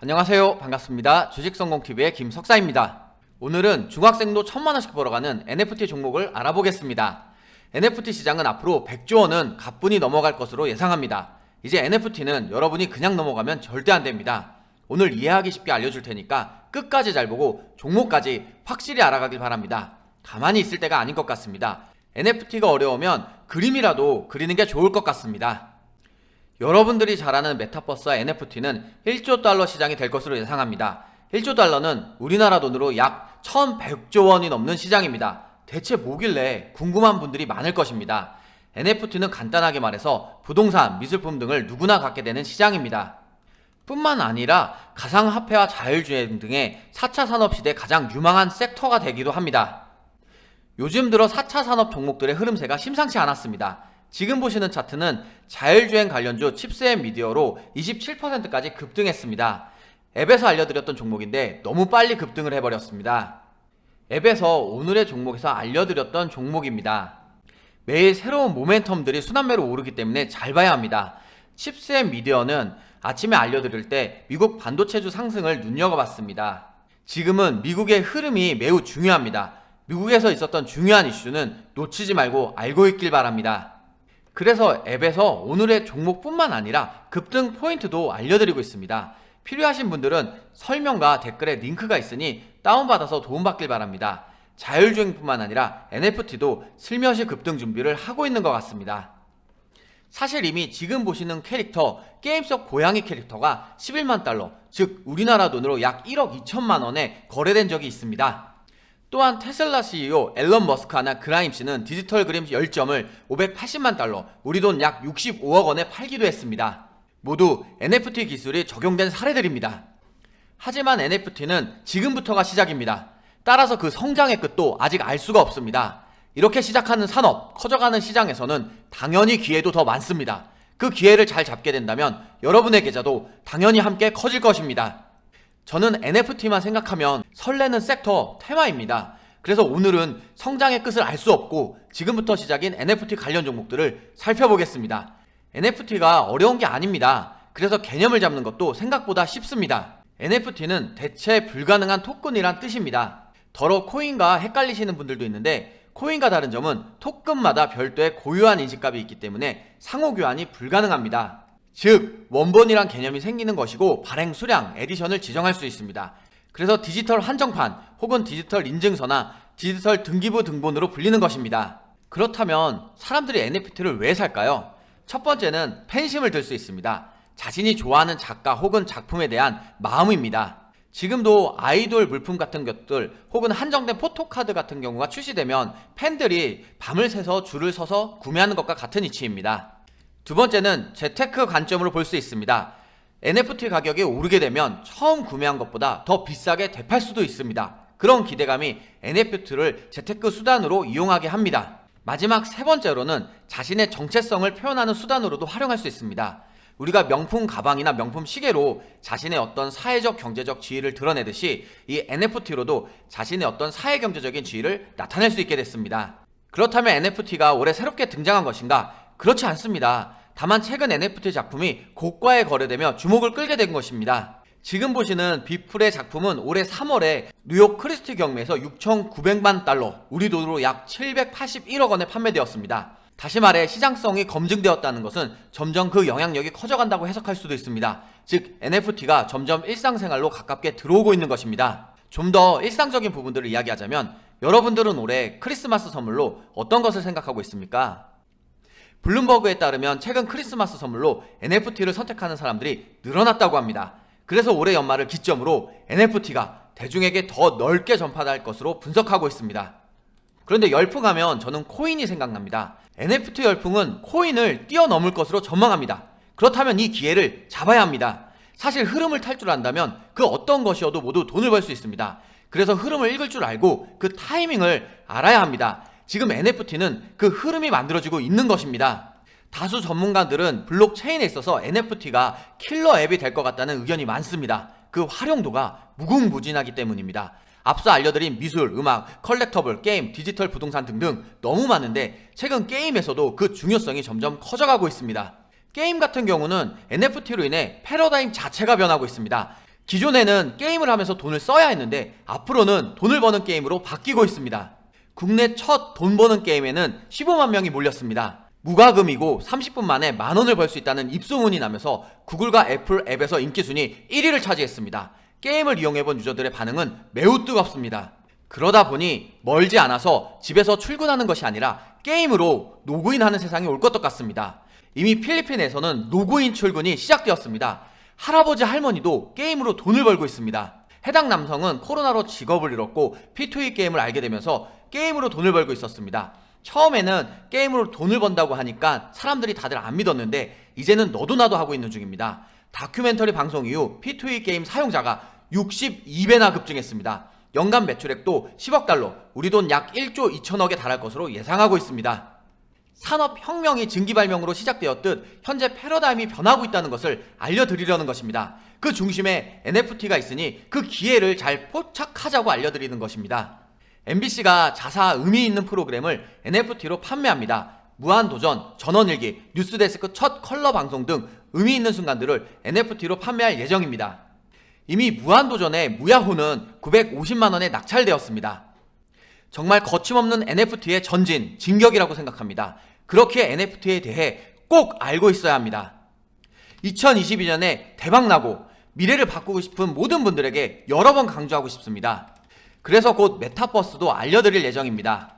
안녕하세요. 반갑습니다. 주식성공TV의 김석사입니다. 오늘은 중학생도 1000만원씩 벌어가는 NFT 종목을 알아보겠습니다. NFT 시장은 앞으로 100조 원은 가뿐히 넘어갈 것으로 예상합니다. 이제 NFT는 여러분이 그냥 넘어가면 절대 안됩니다. 오늘 이해하기 쉽게 알려줄 테니까 끝까지 잘 보고 종목까지 확실히 알아가길 바랍니다. 가만히 있을 때가 아닌 것 같습니다. NFT가 어려우면 그림이라도 그리는 게 좋을 것 같습니다. 여러분들이 잘 아는 메타버스와 NFT는 1조 달러 시장이 될 것으로 예상합니다. 1조 달러는 우리나라 돈으로 약 1100조 원이 넘는 시장입니다. 대체 뭐길래 궁금한 분들이 많을 것입니다. NFT는 간단하게 말해서 부동산, 미술품 등을 누구나 갖게 되는 시장입니다. 뿐만 아니라 가상화폐와 자율주행 등의 4차 산업시대의 가장 유망한 섹터가 되기도 합니다. 요즘 들어 4차 산업 종목들의 흐름세가 심상치 않았습니다. 지금 보시는 차트는 자율주행 관련주 칩스앤미디어로 27%까지 급등했습니다. 앱에서 알려드렸던 종목인데 너무 빨리 급등을 해버렸습니다. 앱에서 오늘의 종목에서 알려드렸던 종목입니다. 매일 새로운 모멘텀들이 순환매로 오르기 때문에 잘 봐야 합니다. 칩스앤미디어는 아침에 알려드릴 때 미국 반도체주 상승을 눈여겨봤습니다. 지금은 미국의 흐름이 매우 중요합니다. 미국에서 있었던 중요한 이슈는 놓치지 말고 알고 있길 바랍니다. 그래서 앱에서 오늘의 종목뿐만 아니라 급등 포인트도 알려드리고 있습니다. 필요하신 분들은 설명과 댓글에 링크가 있으니 다운받아서 도움받길 바랍니다. 자율주행뿐만 아니라 NFT도 슬며시 급등 준비를 하고 있는 것 같습니다. 사실 이미 지금 보시는 캐릭터, 게임 속 고양이 캐릭터가 11만 달러, 즉 우리나라 돈으로 약 1억 2천만 원에 거래된 적이 있습니다. 또한 테슬라 CEO 앨런 머스크나 그라임씨는 디지털 그림 10점을 580만 달러, 우리 돈 약 65억 원에 팔기도 했습니다. 모두 NFT 기술이 적용된 사례들입니다. 하지만 NFT는 지금부터가 시작입니다. 따라서 그 성장의 끝도 아직 알 수가 없습니다. 이렇게 시작하는 산업, 커져가는 시장에서는 당연히 기회도 더 많습니다. 그 기회를 잘 잡게 된다면 여러분의 계좌도 당연히 함께 커질 것입니다. 저는 NFT만 생각하면 설레는 섹터 테마입니다. 그래서 오늘은 성장의 끝을 알 수 없고 지금부터 시작인 NFT 관련 종목들을 살펴보겠습니다. NFT가 어려운 게 아닙니다. 그래서 개념을 잡는 것도 생각보다 쉽습니다. NFT는 대체 불가능한 토큰이란 뜻입니다. 더러 코인과 헷갈리시는 분들도 있는데 코인과 다른 점은 토큰마다 별도의 고유한 인식값이 있기 때문에 상호교환이 불가능합니다. 즉 원본이란 개념이 생기는 것이고 발행 수량, 에디션을 지정할 수 있습니다. 그래서 디지털 한정판 혹은 디지털 인증서나 디지털 등기부 등본으로 불리는 것입니다. 그렇다면 사람들이 NFT를 왜 살까요? 첫 번째는 팬심을 들 수 있습니다. 자신이 좋아하는 작가 혹은 작품에 대한 마음입니다. 지금도 아이돌 물품 같은 것들 혹은 한정된 포토카드 같은 경우가 출시되면 팬들이 밤을 새서 줄을 서서 구매하는 것과 같은 이치입니다. 두 번째는 재테크 관점으로 볼 수 있습니다. NFT 가격이 오르게 되면 처음 구매한 것보다 더 비싸게 되팔 수도 있습니다. 그런 기대감이 NFT를 재테크 수단으로 이용하게 합니다. 마지막 세 번째로는 자신의 정체성을 표현하는 수단으로도 활용할 수 있습니다. 우리가 명품 가방이나 명품 시계로 자신의 어떤 사회적 경제적 지위를 드러내듯이 이 NFT로도 자신의 어떤 사회 경제적인 지위를 나타낼 수 있게 됐습니다. 그렇다면 NFT가 올해 새롭게 등장한 것인가? 그렇지 않습니다. 다만 최근 NFT 작품이 고가에 거래되며 주목을 끌게 된 것입니다. 지금 보시는 비플의 작품은 올해 3월에 뉴욕 크리스티 경매에서 6,900만 달러, 우리 돈으로 약 781억 원에 판매되었습니다. 다시 말해 시장성이 검증되었다는 것은 점점 그 영향력이 커져간다고 해석할 수도 있습니다. 즉 NFT가 점점 일상생활로 가깝게 들어오고 있는 것입니다. 좀 더 일상적인 부분들을 이야기하자면 여러분들은 올해 크리스마스 선물로 어떤 것을 생각하고 있습니까? 블룸버그에 따르면 최근 크리스마스 선물로 NFT를 선택하는 사람들이 늘어났다고 합니다. 그래서 올해 연말을 기점으로 NFT가 대중에게 더 넓게 전파될 것으로 분석하고 있습니다. 그런데 열풍하면 저는 코인이 생각납니다. NFT 열풍은 코인을 뛰어넘을 것으로 전망합니다. 그렇다면 이 기회를 잡아야 합니다. 사실 흐름을 탈 줄 안다면 그 어떤 것이어도 모두 돈을 벌 수 있습니다. 그래서 흐름을 읽을 줄 알고 그 타이밍을 알아야 합니다. 지금 NFT는 그 흐름이 만들어지고 있는 것입니다. 다수 전문가들은 블록체인에 있어서 NFT가 킬러 앱이 될 것 같다는 의견이 많습니다. 그 활용도가 무궁무진하기 때문입니다. 앞서 알려드린 미술, 음악, 컬렉터블, 게임, 디지털 부동산 등등 너무 많은데 최근 게임에서도 그 중요성이 점점 커져가고 있습니다. 게임 같은 경우는 NFT로 인해 패러다임 자체가 변하고 있습니다. 기존에는 게임을 하면서 돈을 써야 했는데 앞으로는 돈을 버는 게임으로 바뀌고 있습니다. 국내 첫 돈 버는 게임에는 15만 명이 몰렸습니다. 무과금이고 30분 만에 만원을 벌 수 있다는 입소문이 나면서 구글과 애플 앱에서 인기순위 1위를 차지했습니다. 게임을 이용해본 유저들의 반응은 매우 뜨겁습니다. 그러다 보니 멀지 않아서 집에서 출근하는 것이 아니라 게임으로 로그인하는 세상이 올 것 같습니다. 이미 필리핀에서는 로그인 출근이 시작되었습니다. 할아버지 할머니도 게임으로 돈을 벌고 있습니다. 해당 남성은 코로나로 직업을 잃었고 P2E 게임을 알게 되면서 게임으로 돈을 벌고 있었습니다. 처음에는 게임으로 돈을 번다고 하니까 사람들이 다들 안 믿었는데 이제는 너도 나도 하고 있는 중입니다. 다큐멘터리 방송 이후 P2E 게임 사용자가 62배나 급증했습니다. 연간 매출액도 10억 달러, 우리 돈 약 1조 2천억에 달할 것으로 예상하고 있습니다. 산업혁명이 증기발명으로 시작되었듯 현재 패러다임이 변하고 있다는 것을 알려드리려는 것입니다. 그 중심에 NFT가 있으니 그 기회를 잘 포착하자고 알려드리는 것입니다. MBC가 자사 의미 있는 프로그램을 NFT로 판매합니다. 무한도전, 전원일기, 뉴스데스크 첫 컬러 방송 등 의미 있는 순간들을 NFT로 판매할 예정입니다. 이미 무한도전의 무야호는 950만원에 낙찰되었습니다. 정말 거침없는 NFT의 전진, 진격이라고 생각합니다. 그렇게 NFT에 대해 꼭 알고 있어야 합니다. 2022년에 대박나고 미래를 바꾸고 싶은 모든 분들에게 여러 번 강조하고 싶습니다. 그래서 곧 메타버스도 알려드릴 예정입니다.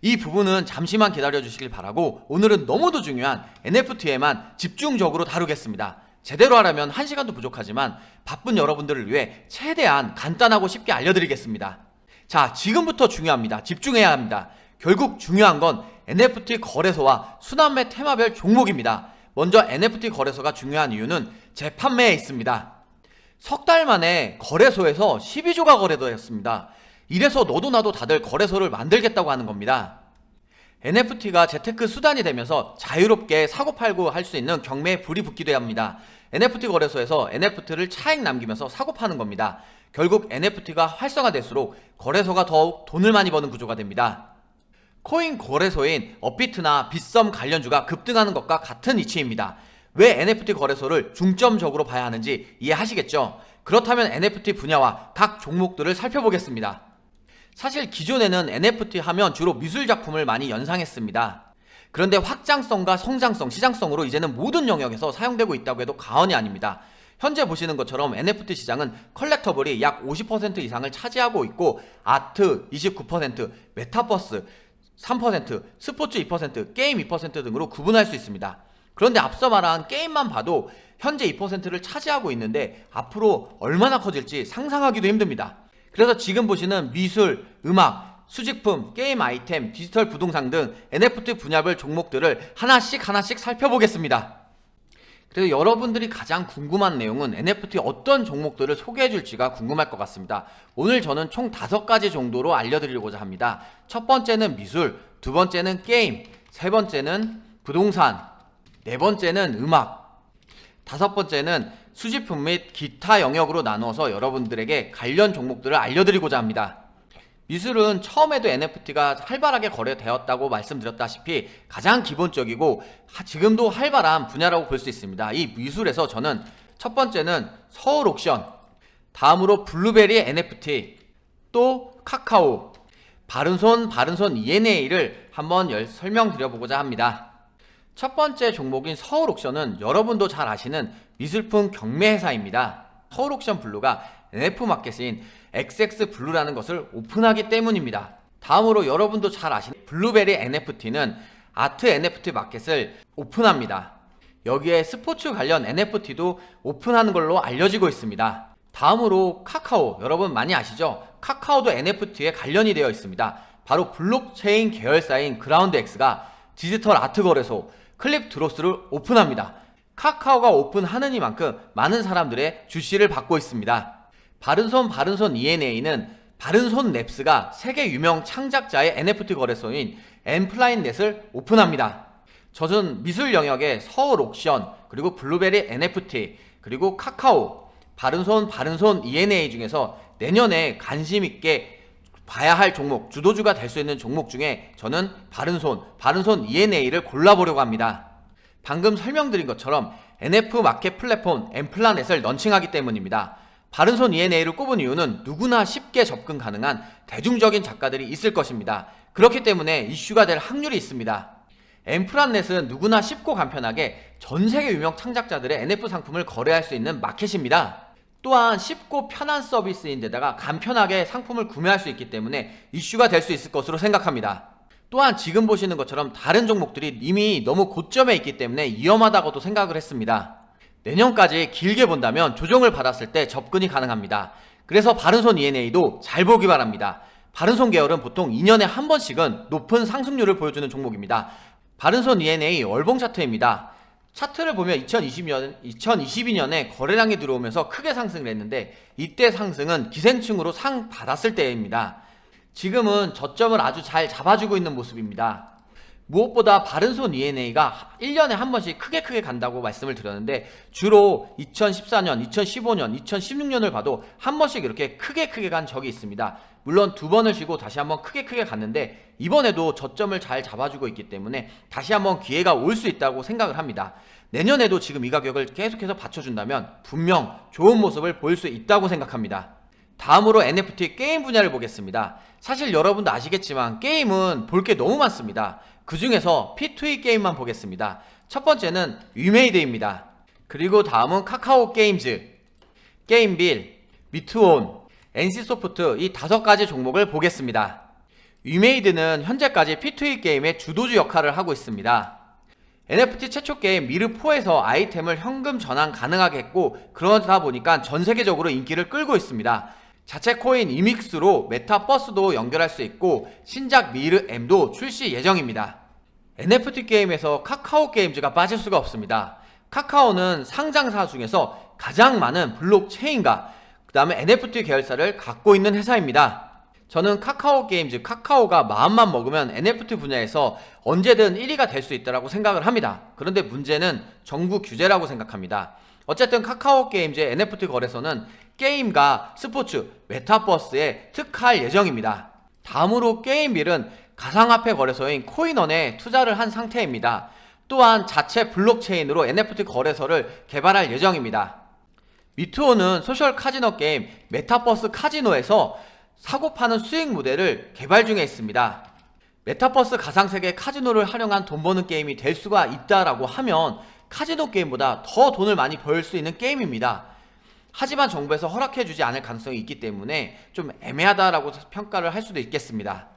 이 부분은 잠시만 기다려주시길 바라고 오늘은 너무도 중요한 NFT에만 집중적으로 다루겠습니다. 제대로 하려면 1시간도 부족하지만 바쁜 여러분들을 위해 최대한 간단하고 쉽게 알려드리겠습니다. 자, 지금부터 중요합니다. 집중해야 합니다. 결국 중요한 건 NFT 거래소와 순환매 테마별 종목입니다. 먼저 NFT 거래소가 중요한 이유는 재판매에 있습니다. 석 달 만에 거래소에서 12조가 거래되었습니다. 이래서 너도 나도 다들 거래소를 만들겠다고 하는 겁니다. NFT가 재테크 수단이 되면서 자유롭게 사고팔고 할 수 있는 경매에 불이 붙기도 합니다. NFT 거래소에서 NFT를 차익 남기면서 사고파는 겁니다. 결국 NFT가 활성화될수록 거래소가 더욱 돈을 많이 버는 구조가 됩니다. 코인 거래소인 업비트나 빗썸 관련주가 급등하는 것과 같은 이치입니다. 왜 NFT 거래소를 중점적으로 봐야 하는지 이해하시겠죠? 그렇다면 NFT 분야와 각 종목들을 살펴보겠습니다. 사실 기존에는 NFT 하면 주로 미술 작품을 많이 연상했습니다. 그런데 확장성과 성장성, 시장성으로 이제는 모든 영역에서 사용되고 있다고 해도 과언이 아닙니다. 현재 보시는 것처럼 NFT 시장은 컬렉터블이 약 50% 이상을 차지하고 있고 아트 29%, 메타버스 3%, 스포츠 2%, 게임 2% 등으로 구분할 수 있습니다. 그런데 앞서 말한 게임만 봐도 현재 2%를 차지하고 있는데 앞으로 얼마나 커질지 상상하기도 힘듭니다. 그래서 지금 보시는 미술, 음악, 수집품, 게임 아이템, 디지털 부동산 등 NFT 분야별 종목들을 하나씩 살펴보겠습니다. 그래서 여러분들이 가장 궁금한 내용은 NFT 어떤 종목들을 소개해줄지가 궁금할 것 같습니다. 오늘 저는 총 5가지 정도로 알려드리고자 합니다. 첫 번째는 미술, 두 번째는 게임, 세 번째는 부동산, 네 번째는 음악, 다섯 번째는 수집품 및 기타 영역으로 나누어서 여러분들에게 관련 종목들을 알려드리고자 합니다. 미술은 처음에도 NFT가 활발하게 거래되었다고 말씀드렸다시피 가장 기본적이고 지금도 활발한 분야라고 볼 수 있습니다. 이 미술에서 저는 첫 번째는 서울 옥션, 다음으로 블루베리 NFT, 또 카카오, 바른손 ENA를 한번 설명드려보고자 합니다. 첫 번째 종목인 서울 옥션은 여러분도 잘 아시는 미술품 경매 회사입니다. 서울 옥션 블루가 NF마켓인 XX블루라는 것을 오픈하기 때문입니다. 다음으로 여러분도 잘 아시는 블루베리 NFT는 아트 NFT 마켓을 오픈합니다. 여기에 스포츠 관련 NFT도 오픈하는 걸로 알려지고 있습니다. 다음으로 카카오, 여러분 많이 아시죠? 카카오도 NFT에 관련이 되어 있습니다. 바로 블록체인 계열사인 그라운드X가 디지털 아트 거래소 클립드로스를 오픈합니다. 카카오가 오픈하느니만큼 많은 사람들의 주시를 받고 있습니다. 바른손 ENA는 바른손랩스가 세계 유명 창작자의 NFT 거래소인 엔플라인넷을 오픈합니다. 저는 미술 영역의 서울 옥션, 그리고 블루베리 NFT, 그리고 카카오, 바른손 ENA 중에서 내년에 관심 있게 봐야 할 종목, 주도주가 될 수 있는 종목 중에 저는 바른손 ENA를 골라보려고 합니다. 방금 설명드린 것처럼 NF 마켓 플랫폼 엔플라넷을 런칭하기 때문입니다. 바른손 ENA를 꼽은 이유는 누구나 쉽게 접근 가능한 대중적인 작가들이 있을 것입니다. 그렇기 때문에 이슈가 될 확률이 있습니다. 엠프란넷은 누구나 쉽고 간편하게 전세계 유명 창작자들의 NF 상품을 거래할 수 있는 마켓입니다. 또한 쉽고 편한 서비스인데다가 간편하게 상품을 구매할 수 있기 때문에 이슈가 될 수 있을 것으로 생각합니다. 또한 지금 보시는 것처럼 다른 종목들이 이미 너무 고점에 있기 때문에 위험하다고도 생각을 했습니다. 내년까지 길게 본다면 조정을 받았을 때 접근이 가능합니다. 그래서 바른손 ENA도 잘 보기 바랍니다. 바른손 계열은 보통 2년에 한 번씩은 높은 상승률을 보여주는 종목입니다. 바른손 ENA 월봉 차트입니다. 차트를 보면 2022년에 거래량이 들어오면서 크게 상승을 했는데 이때 상승은 기생충으로 상 받았을 때입니다. 지금은 저점을 아주 잘 잡아주고 있는 모습입니다. 무엇보다 바른손 ENA가 1년에 한 번씩 크게 간다고 말씀을 드렸는데 주로 2014년, 2015년, 2016년을 봐도 한 번씩 이렇게 크게 간 적이 있습니다. 물론 두 번을 쉬고 다시 한번 크게 갔는데 이번에도 저점을 잘 잡아주고 있기 때문에 다시 한번 기회가 올 수 있다고 생각을 합니다. 내년에도 지금 이 가격을 계속해서 받쳐준다면 분명 좋은 모습을 보일 수 있다고 생각합니다. 다음으로 NFT 게임 분야를 보겠습니다. 사실 여러분도 아시겠지만 게임은 볼 게 너무 많습니다. 그 중에서 P2E 게임만 보겠습니다. 첫 번째는 위메이드입니다. 그리고 다음은 카카오 게임즈, 게임빌, 미트온, NC소프트 이 5가지 종목을 보겠습니다. 위메이드는 현재까지 P2E 게임의 주도주 역할을 하고 있습니다. NFT 최초 게임 미르4에서 아이템을 현금 전환 가능하게 했고 그러다 보니까 전 세계적으로 인기를 끌고 있습니다. 자체 코인 이믹스로 메타버스도 연결할 수 있고 신작 미르M도 출시 예정입니다. NFT 게임에서 카카오 게임즈가 빠질 수가 없습니다. 카카오는 상장사 중에서 가장 많은 블록체인과 그 다음에 NFT 계열사를 갖고 있는 회사입니다. 저는 카카오 게임즈, 카카오가 마음만 먹으면 NFT 분야에서 언제든 1위가 될 수 있다고 생각을 합니다. 그런데 문제는 정부 규제라고 생각합니다. 어쨌든 카카오 게임즈의 NFT 거래소는 게임과 스포츠, 메타버스에 특화할 예정입니다. 다음으로 게임빌은 가상화폐 거래소인 코인원에 투자를 한 상태입니다. 또한 자체 블록체인으로 NFT 거래소를 개발할 예정입니다. 미트오는 소셜 카지노 게임 메타버스 카지노에서 사고 파는 수익 모델을 개발 중에 있습니다. 메타버스 가상세계 카지노를 활용한 돈 버는 게임이 될 수가 있다라고 하면 카지노 게임보다 더 돈을 많이 벌 수 있는 게임입니다. 하지만 정부에서 허락해주지 않을 가능성이 있기 때문에 좀 애매하다라고 평가를 할 수도 있겠습니다.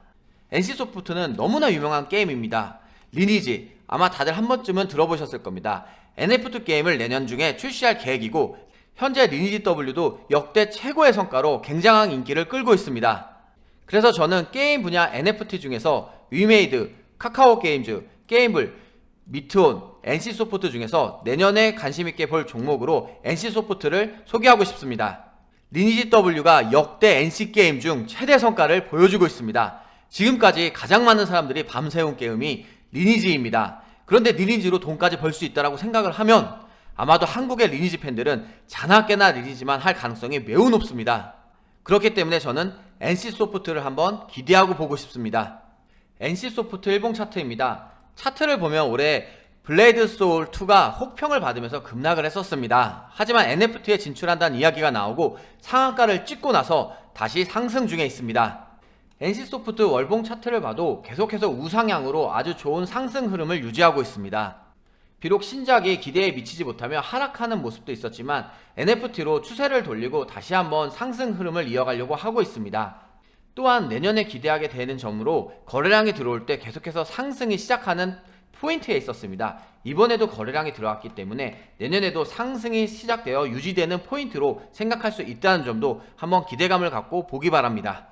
NC소프트는 너무나 유명한 게임입니다. 리니지, 아마 다들 한 번쯤은 들어보셨을 겁니다. NFT 게임을 내년 중에 출시할 계획이고 현재 리니지 W도 역대 최고의 성과로 굉장한 인기를 끌고 있습니다. 그래서 저는 게임 분야 NFT 중에서 위메이드, 카카오 게임즈, 게임블, 미트온, NC소프트 중에서 내년에 관심있게 볼 종목으로 NC소프트를 소개하고 싶습니다. 리니지 W가 역대 NC게임 중 최대 성과를 보여주고 있습니다. 지금까지 가장 많은 사람들이 밤새운 게임이 리니지입니다. 그런데 리니지로 돈까지 벌 수 있다고 생각을 하면 아마도 한국의 리니지 팬들은 자나깨나 리니지만 할 가능성이 매우 높습니다. 그렇기 때문에 저는 NC소프트를 한번 기대하고 보고 싶습니다. NC소프트 일봉 차트입니다. 차트를 보면 올해 블레이드 소울 2가 혹평을 받으면서 급락을 했었습니다. 하지만 NFT에 진출한다는 이야기가 나오고 상한가를 찍고 나서 다시 상승 중에 있습니다. NC소프트 월봉 차트를 봐도 계속해서 우상향으로 아주 좋은 상승 흐름을 유지하고 있습니다. 비록 신작이 기대에 미치지 못하며 하락하는 모습도 있었지만 NFT로 추세를 돌리고 다시 한번 상승 흐름을 이어가려고 하고 있습니다. 또한 내년에 기대하게 되는 점으로 거래량이 들어올 때 계속해서 상승이 시작하는 포인트에 있었습니다. 이번에도 거래량이 들어왔기 때문에 내년에도 상승이 시작되어 유지되는 포인트로 생각할 수 있다는 점도 한번 기대감을 갖고 보기 바랍니다.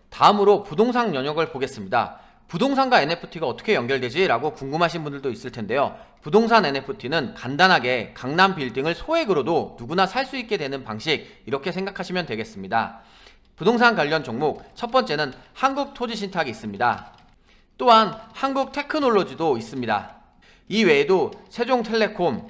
다음으로 부동산 영역을 보겠습니다. 부동산과 NFT가 어떻게 연결되지? 라고 궁금하신 분들도 있을 텐데요. 부동산 NFT는 간단하게 강남 빌딩을 소액으로도 누구나 살 수 있게 되는 방식, 이렇게 생각하시면 되겠습니다. 부동산 관련 종목 첫 번째는 한국토지신탁이 있습니다. 또한 한국테크놀로지도 있습니다. 이 외에도 세종텔레콤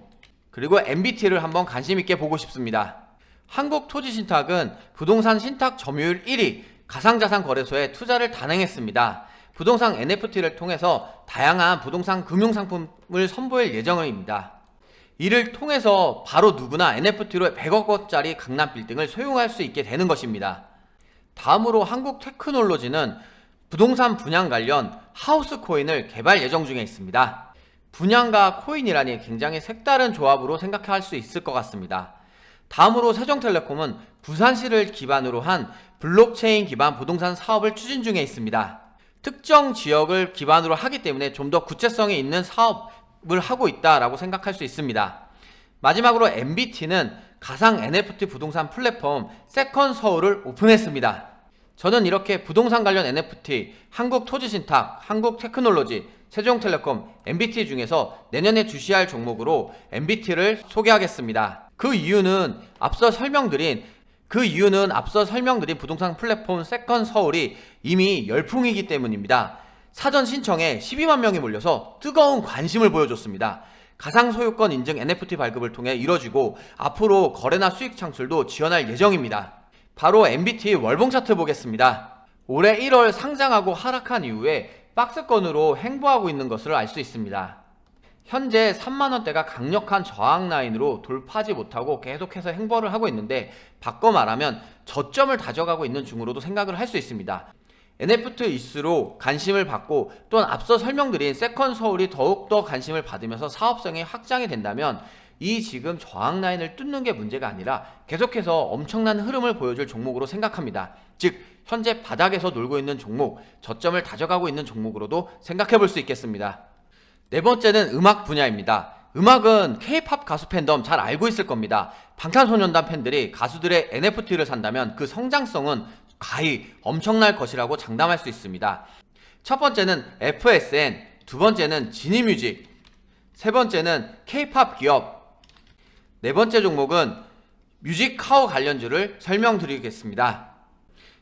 그리고 MBT를 한번 관심있게 보고 싶습니다. 한국토지신탁은 부동산 신탁 점유율 1위 가상자산 거래소에 투자를 단행했습니다. 부동산 NFT를 통해서 다양한 부동산 금융상품을 선보일 예정입니다. 이를 통해서 바로 누구나 NFT로 100억원짜리 강남 빌딩을 소유할 수 있게 되는 것입니다. 다음으로 한국테크놀로지는 부동산 분양 관련 하우스 코인을 개발 예정 중에 있습니다. 분양과 코인이라니 굉장히 색다른 조합으로 생각할 수 있을 것 같습니다. 다음으로 세종텔레콤은 부산시를 기반으로 한 블록체인 기반 부동산 사업을 추진 중에 있습니다. 특정 지역을 기반으로 하기 때문에 좀 더 구체성이 있는 사업을 하고 있다라고 생각할 수 있습니다. 마지막으로 MBT는 가상 NFT 부동산 플랫폼 세컨서울을 오픈했습니다. 저는 이렇게 부동산 관련 NFT, 한국토지신탁, 한국테크놀로지, 세종텔레콤, MBT 중에서 내년에 주시할 종목으로 MBT를 소개하겠습니다. 그 이유는 앞서 설명드린 부동산 플랫폼 세컨서울이 이미 열풍이기 때문입니다. 사전 신청에 12만 명이 몰려서 뜨거운 관심을 보여줬습니다. 가상 소유권 인증 NFT 발급을 통해 이뤄지고 앞으로 거래나 수익 창출도 지원할 예정입니다. 바로 MBT 월봉 차트 보겠습니다. 올해 1월 상장하고 하락한 이후에 박스권으로 횡보하고 있는 것을 알 수 있습니다. 현재 3만원대가 강력한 저항 라인으로 돌파하지 못하고 계속해서 횡보를 하고 있는데, 바꿔 말하면 저점을 다져가고 있는 중으로도 생각을 할 수 있습니다. NFT 이슈로 관심을 받고 또한 앞서 설명드린 세컨서울이 더욱더 관심을 받으면서 사업성이 확장이 된다면 이 지금 저항 라인을 뚫는 게 문제가 아니라 계속해서 엄청난 흐름을 보여줄 종목으로 생각합니다. 즉 현재 바닥에서 놀고 있는 종목, 저점을 다져가고 있는 종목으로도 생각해 볼 수 있겠습니다. 네 번째는 음악 분야입니다. 음악은 K-팝 가수 팬덤 잘 알고 있을 겁니다. 방탄소년단 팬들이 가수들의 NFT를 산다면 그 성장성은 가히 엄청날 것이라고 장담할 수 있습니다. 첫 번째는 FSN, 두 번째는 지니뮤직, 세 번째는 K-팝 기업, 네 번째 종목은 뮤직카우 관련주를 설명드리겠습니다.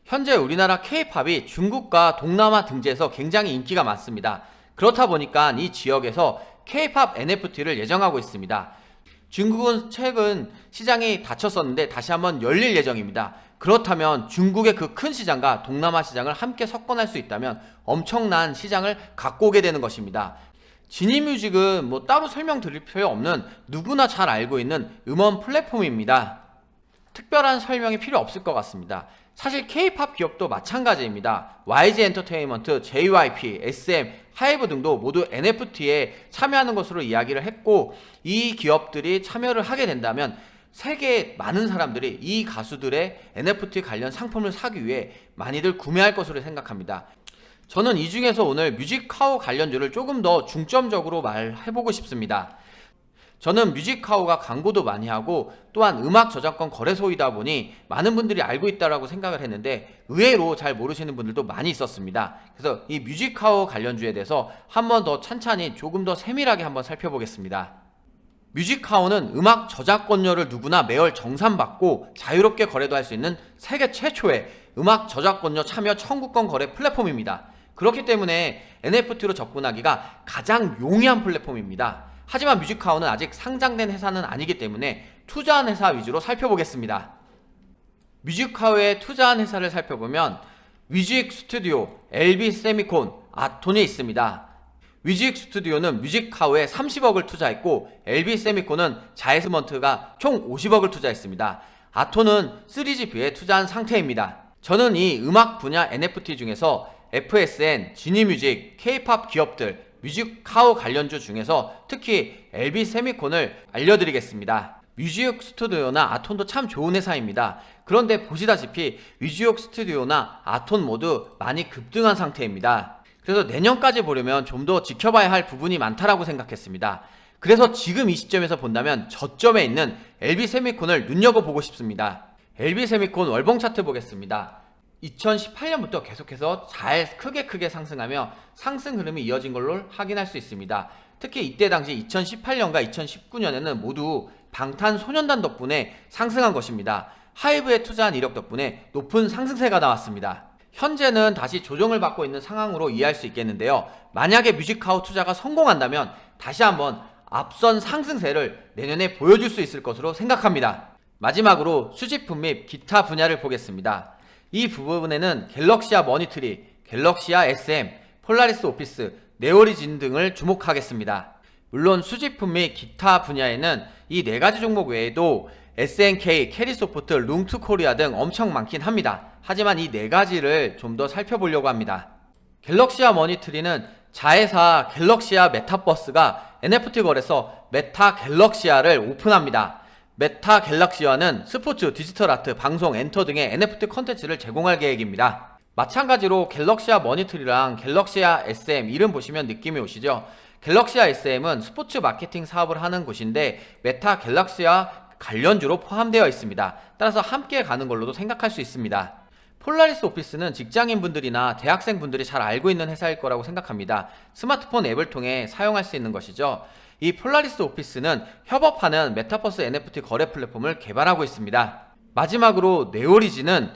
현재 우리나라 K-팝이 중국과 동남아 등지에서 굉장히 인기가 많습니다. 그렇다 보니까 이 지역에서 K-팝 NFT를 예정하고 있습니다. 중국은 최근 시장이 닫혔었는데 다시 한번 열릴 예정입니다. 그렇다면 중국의 그 큰 시장과 동남아 시장을 함께 석권할 수 있다면 엄청난 시장을 갖고 오게 되는 것입니다. 지니뮤직은 따로 설명드릴 필요 없는 누구나 잘 알고 있는 음원 플랫폼입니다. 특별한 설명이 필요 없을 것 같습니다. 사실 K-팝 기업도 마찬가지입니다. YG 엔터테인먼트, JYP, SM, 하이브 등도 모두 NFT에 참여하는 것으로 이야기를 했고, 이 기업들이 참여를 하게 된다면 세계 많은 사람들이 이 가수들의 NFT 관련 상품을 사기 위해 많이들 구매할 것으로 생각합니다. 저는 이 중에서 오늘 뮤직카우 관련주를 조금 더 중점적으로 말해보고 싶습니다. 저는 뮤직카우가 광고도 많이 하고 또한 음악 저작권 거래소이다 보니 많은 분들이 알고 있다고 생각을 했는데 의외로 잘 모르시는 분들도 많이 있었습니다. 그래서 이 뮤직카우 관련주에 대해서 한 번 더 찬찬히 조금 더 세밀하게 한번 살펴보겠습니다. 뮤직카우는 음악 저작권료를 누구나 매월 정산받고 자유롭게 거래도 할 수 있는 세계 최초의 음악 저작권료 참여 청구권 거래 플랫폼입니다. 그렇기 때문에 NFT로 접근하기가 가장 용이한 플랫폼입니다. 하지만 뮤직카우는 아직 상장된 회사는 아니기 때문에 투자한 회사 위주로 살펴보겠습니다. 뮤직카우에 투자한 회사를 살펴보면 뮤직 스튜디오, LB 세미콘, 아톤이 있습니다. 뮤직 스튜디오는 뮤직카우에 30억을 투자했고 LB 세미콘은 자이스먼트가 총 50억을 투자했습니다. 아톤은 3GP에 투자한 상태입니다. 저는 이 음악 분야 NFT 중에서 FSN, 지니뮤직, K-팝 기업들, 뮤직카우 관련주 중에서 특히 LB 세미콘을 알려드리겠습니다. 뮤직 스튜디오나 아톤도 참 좋은 회사입니다. 그런데 보시다시피 뮤직 스튜디오나 아톤 모두 많이 급등한 상태입니다. 그래서 내년까지 보려면 좀 더 지켜봐야 할 부분이 많다라고 생각했습니다. 그래서 지금 이 시점에서 본다면 저점에 있는 LB세미콘을 눈여겨보고 싶습니다. LB세미콘 월봉 차트 보겠습니다. 2018년부터 계속해서 잘 크게 상승하며 상승 흐름이 이어진 걸로 확인할 수 있습니다. 특히 이때 당시 2018년과 2019년에는 모두 방탄소년단 덕분에 상승한 것입니다. 하이브에 투자한 이력 덕분에 높은 상승세가 나왔습니다. 현재는 다시 조정을 받고 있는 상황으로 이해할 수 있겠는데요. 만약에 뮤직카우 투자가 성공한다면 다시 한번 앞선 상승세를 내년에 보여줄 수 있을 것으로 생각합니다. 마지막으로 수집품 및 기타 분야를 보겠습니다. 이 부분에는 갤럭시아 머니트리, 갤럭시아 SM, 폴라리스 오피스, 네오리진 등을 주목하겠습니다. 물론 수집품 및 기타 분야에는 이 4가지 종목 외에도 SNK, 캐리소프트, 룽투코리아 등 엄청 많긴 합니다. 하지만 이 4가지를 좀 더 살펴보려고 합니다. 갤럭시아 머니트리는 자회사 갤럭시아 메타버스가 NFT 거래소 메타 갤럭시아를 오픈합니다. 메타 갤럭시아는 스포츠, 디지털 아트, 방송, 엔터 등의 NFT 컨텐츠를 제공할 계획입니다. 마찬가지로 갤럭시아 머니트리랑 갤럭시아 SM 이름 보시면 느낌이 오시죠? 갤럭시아 SM은 스포츠 마케팅 사업을 하는 곳인데 메타 갤럭시아 관련주로 포함되어 있습니다. 따라서 함께 가는 걸로도 생각할 수 있습니다. 폴라리스 오피스는 직장인분들이나 대학생분들이 잘 알고 있는 회사일 거라고 생각합니다. 스마트폰 앱을 통해 사용할 수 있는 것이죠. 이 폴라리스 오피스는 협업하는 메타버스 NFT 거래 플랫폼을 개발하고 있습니다. 마지막으로 네오리진은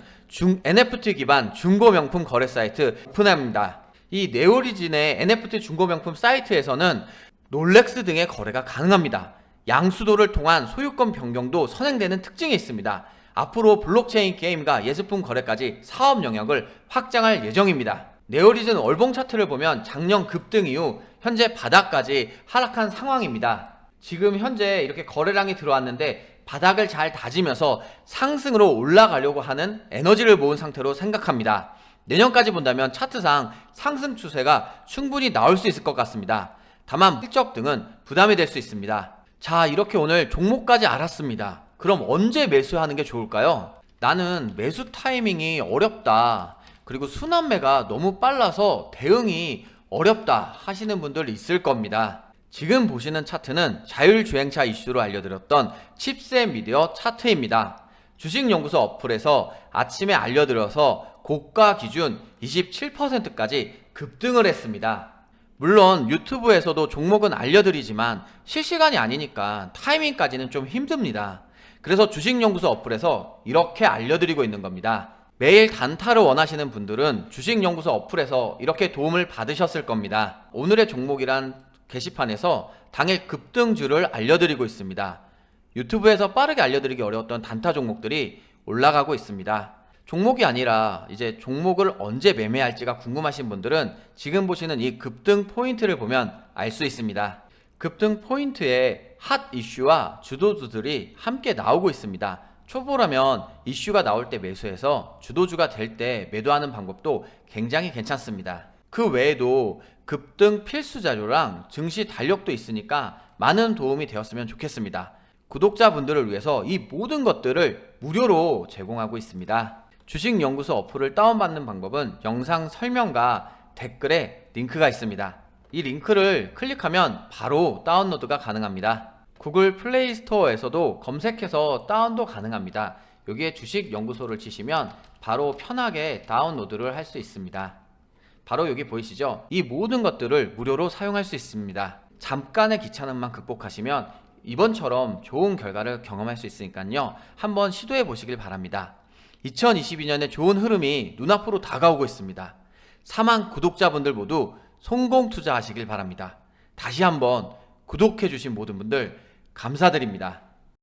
NFT 기반 중고 명품 거래 사이트 오픈합니다. 이 네오리진의 NFT 중고 명품 사이트에서는 롤렉스 등의 거래가 가능합니다. 양수도를 통한 소유권 변경도 선행되는 특징이 있습니다. 앞으로 블록체인 게임과 예술품 거래까지 사업 영역을 확장할 예정입니다. 네오리진 월봉 차트를 보면 작년 급등 이후 현재 바닥까지 하락한 상황입니다. 지금 현재 이렇게 거래량이 들어왔는데 바닥을 잘 다지면서 상승으로 올라가려고 하는 에너지를 모은 상태로 생각합니다. 내년까지 본다면 차트상 상승 추세가 충분히 나올 수 있을 것 같습니다. 다만 실적 등은 부담이 될 수 있습니다. 자, 이렇게 오늘 종목까지 알았습니다. 그럼 언제 매수하는 게 좋을까요? 나는 매수 타이밍이 어렵다. 그리고 순환매가 너무 빨라서 대응이 어렵다 하시는 분들 있을 겁니다. 지금 보시는 차트는 자율주행차 이슈로 알려드렸던 칩셋 미디어 차트입니다. 주식연구소 어플에서 아침에 알려드려서 고가 기준 27%까지 급등을 했습니다. 물론 유튜브에서도 종목은 알려드리지만 실시간이 아니니까 타이밍까지는 좀 힘듭니다. 그래서 주식연구소 어플에서 이렇게 알려드리고 있는 겁니다. 매일 단타를 원하시는 분들은 주식연구소 어플에서 이렇게 도움을 받으셨을 겁니다. 오늘의 종목이란 게시판에서 당일 급등주를 알려드리고 있습니다. 유튜브에서 빠르게 알려드리기 어려웠던 단타 종목들이 올라가고 있습니다. 종목이 아니라 이제 종목을 언제 매매할지가 궁금하신 분들은 지금 보시는 이 급등 포인트를 보면 알 수 있습니다. 급등 포인트에 핫 이슈와 주도주들이 함께 나오고 있습니다. 초보라면 이슈가 나올 때 매수해서 주도주가 될 때 매도하는 방법도 굉장히 괜찮습니다. 그 외에도 급등 필수 자료랑 증시 달력도 있으니까 많은 도움이 되었으면 좋겠습니다. 구독자분들을 위해서 이 모든 것들을 무료로 제공하고 있습니다. 주식연구소 어플을 다운받는 방법은 영상 설명과 댓글에 링크가 있습니다. 이 링크를 클릭하면 바로 다운로드가 가능합니다. 구글 플레이 스토어에서도 검색해서 다운도 가능합니다. 여기에 주식연구소를 치시면 바로 편하게 다운로드를 할 수 있습니다. 바로 여기 보이시죠? 이 모든 것들을 무료로 사용할 수 있습니다. 잠깐의 귀찮음만 극복하시면 이번처럼 좋은 결과를 경험할 수 있으니까요. 한번 시도해 보시길 바랍니다. 2022년에 좋은 흐름이 눈앞으로 다가오고 있습니다. 4만 구독자분들 모두 성공 투자하시길 바랍니다. 다시 한번 구독해 주신 모든 분들 감사드립니다.